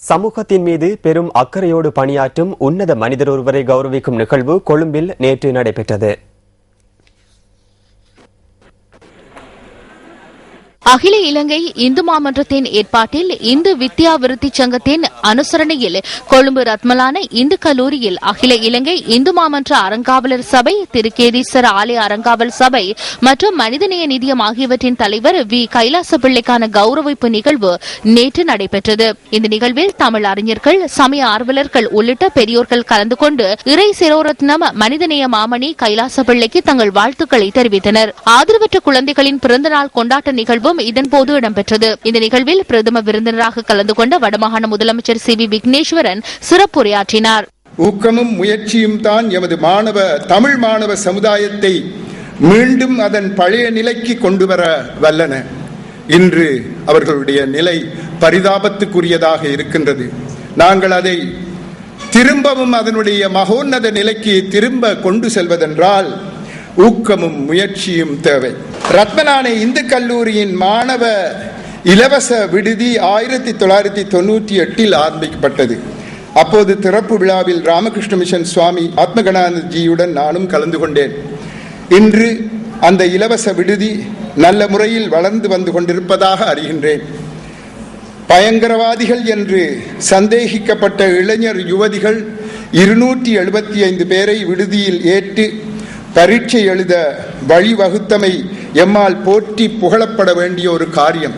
சமூகத்தின் மீது பெரும் அக்கறையோடு பணியாற்றும் உன்னத மனிதர் ஒருவரை கௌரவிக்கும் நிகழ்வு கொழும்பில் நேற்று நடைபெற்றது. அகில இலங்கை இந்து மாமன்றத்தின் ஏற்பாட்டில் இந்து வித்யா விருத்தி சங்கத்தின் அனுசரணையில் கொழும்பு ரத்மலான இந்து கல்லூரியில் அகில இலங்கை இந்து மாமன்ற அறங்காவலர் சபை, திருக்கேதீஸ்வர ஆலய அறங்காவல் சபை மற்றும் மனிதநேய நிதியம் ஆகியவற்றின் தலைவர் வி கைலாசபிள்ளைக்கான கௌரவிப்பு நிகழ்வு நேற்று நடைபெற்றது. இந்த நிகழ்வில் தமிழ் அறிஞர்கள், சமய ஆர்வலர்கள் உள்ளிட்ட பெரியோர்கள் கலந்து கொண்டு இறை சிரோரத்னம் மனிதநேய மாமணி கைலாசபிள்ளைக்கு தங்கள் வாழ்த்துக்களை தெரிவித்தனர். ஆதரவற்ற குழந்தைகளின் பிறந்தநாள் கொண்டாட்ட நிகழ்வு இதன்போது இடம்பெற்றது. இந்த நிகழ்வில் பிரதம விருந்தினராக கலந்து கொண்ட வடமாகாண முதலமைச்சர் சி வி விக்னேஸ்வரன் சிறப்புரையாற்றினார். ஊக்கமும் முயற்சியும் தான் எமது தமிழ் மாணவ சமுதாயத்தை மீண்டும் அதன் பழைய நிலைக்கு கொண்டு வர வல்லன. இன்று அவர்களுடைய நிலை பரிதாபத்துக்குரியதாக இருக்கின்றது. நாங்கள் அதை திரும்பவும் அதனுடைய மகோன்னத நிலைக்கு திரும்ப கொண்டு செல்வதென்றால் ஊக்கமும் முயற்சியும் தேவை. ரத்மலான இந்து கல்லூரியின் மாணவ இலவச விடுதி 1998 ஆரம்பிக்கப்பட்டது. அப்போது திறப்பு விழாவில் ராமகிருஷ்ண மிஷன் சுவாமி ஆத்மகணானந்தஜியுடன் நானும் கலந்து கொண்டேன். இன்று அந்த இலவச விடுதி நல்ல முறையில் வளர்ந்து வந்து கொண்டிருப்பதாக அறிகின்றேன். பயங்கரவாதிகள் என்று சந்தேகிக்கப்பட்ட இளைஞர் யுவதிகள் 275 பேரை விடுதியில் ஏற்று பரீட்சை எழுத வழிவகுத்தமை எம்மால் போற்றி புகழப்பட வேண்டிய ஒரு காரியம்.